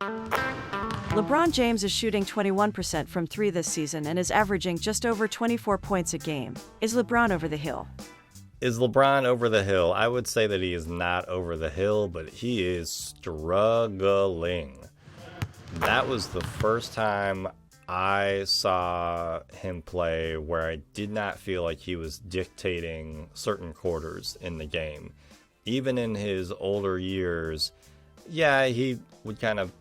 LeBron James is shooting 21% from three this season and is averaging just over 24 points a game. Is LeBron over the hill? Is LeBron over the hill? I would say that he is not over the hill, but he is struggling. That was the first time I saw him play where I did not feel like he was dictating certain quarters in the game. Even in his older years, yeah, he would kind of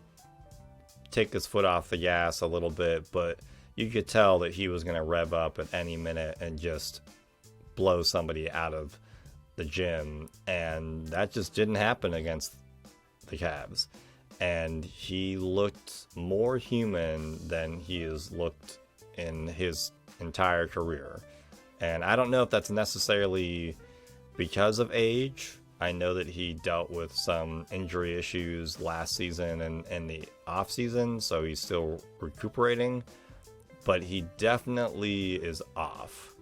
take his foot off the gas a little bit, but you could tell that he was going to rev up at any minute and just blow somebody out of the gym, and that just didn't happen against the Cavs. And he looked more human than he has looked in his entire career. And I don't know if that's necessarily because of age. I know that he dealt with some injury issues last season and the off season, so he's still recuperating, but he definitely is off.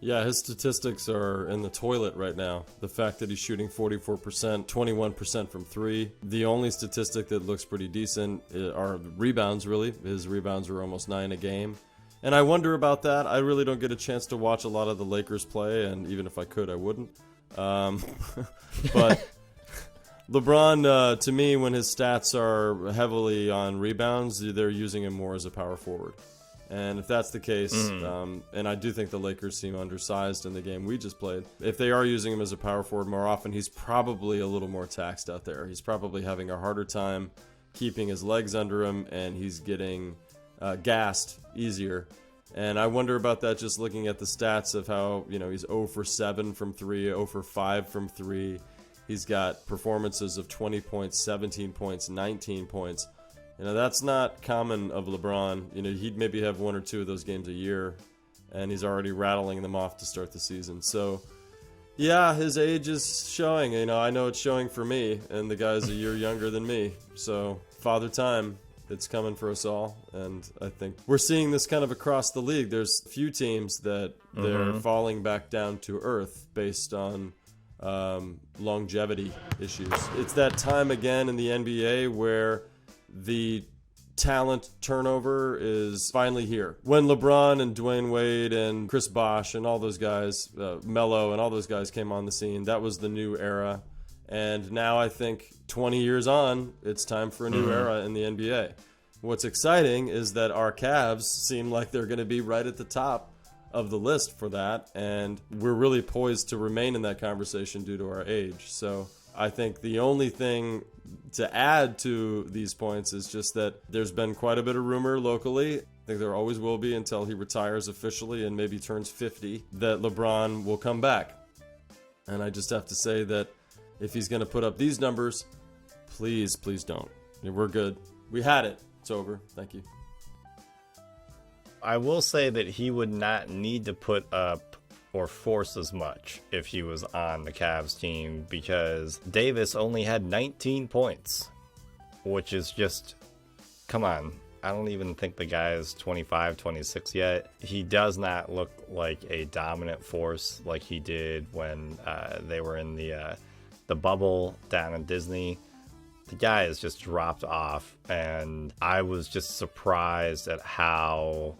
Yeah, his statistics are in the toilet right now. The fact that he's shooting 44%, 21% from three. The only statistic that looks pretty decent are rebounds, really. His rebounds are almost 9 a game. And I wonder about that. I really don't get a chance to watch a lot of the Lakers play, and even if I could, I wouldn't. But LeBron, to me, when his stats are heavily on rebounds, they're using him more as a power forward. And if that's the case, and I do think the Lakers seem undersized in the game we just played, if they are using him as a power forward more often, he's probably a little more taxed out there. He's probably having a harder time keeping his legs under him, and he's getting gassed easier. And I wonder about that just looking at the stats of how, he's 0 for 7 from 3, 0 for 5 from 3. He's got performances of 20 points, 17 points, 19 points. That's not common of LeBron. He'd maybe have 1 or 2 of those games a year, and he's already rattling them off to start the season. So, yeah, his age is showing. I know it's showing for me, and the guy's a year younger than me. So, father time. It's coming for us all, and I think we're seeing this kind of across the league. There's a few teams that they're falling back down to earth based on longevity issues. It's that time again in the NBA where the talent turnover is finally here. When LeBron and Dwayne Wade and Chris Bosh and all those guys, Melo and all those guys came on the scene, that was the new era. And now I think 20 years on, it's time for a new era in the NBA. What's exciting is that our Cavs seem like they're going to be right at the top of the list for that, and we're really poised to remain in that conversation due to our age. So I think the only thing to add to these points is just that there's been quite a bit of rumor locally. I think there always will be until he retires officially and maybe turns 50, that LeBron will come back. And I just have to say that if he's going to put up these numbers, please don't. We're good. We had it. It's over. Thank you. I will say that he would not need to put up or force as much if he was on the Cavs team, because Davis only had 19 points, which is just, come on. I don't even think the guy is 25, 26 yet. He does not look like a dominant force like he did when they were in the bubble down in Disney. The guy has just dropped off, and I was just surprised at how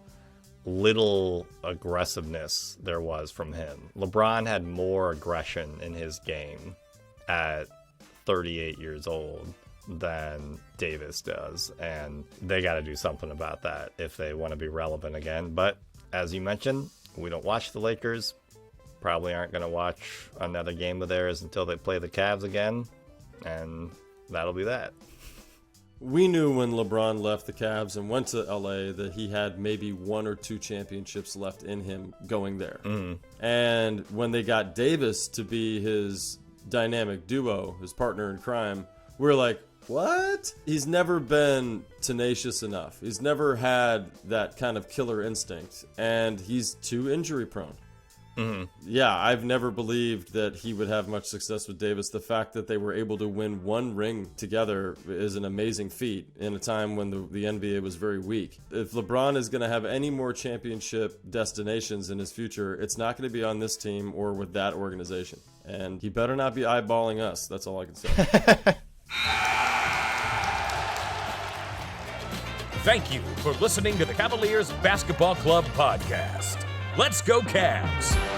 little aggressiveness there was from him. LeBron had more aggression in his game at 38 years old than Davis does, and they got to do something about that if they want to be relevant again. But as you mentioned, we don't watch the Lakers. Probably aren't going to watch another game of theirs until they play the Cavs again, and that'll be that. We knew when LeBron left the Cavs and went to LA that he had maybe 1 or 2 championships left in him going there. And when they got Davis to be his dynamic duo, his partner in crime, we're like, what? He's never been tenacious enough. He's never had that kind of killer instinct, and he's too injury prone. Yeah, I've never believed that he would have much success with Davis. The fact that they were able to win 1 ring together is an amazing feat in a time when the NBA was very weak. If LeBron is going to have any more championship destinations in his future, it's not going to be on this team or with that organization. And he better not be eyeballing us. That's all I can say. Thank you for listening to the Cavaliers Basketball Club podcast. Let's go Cavs!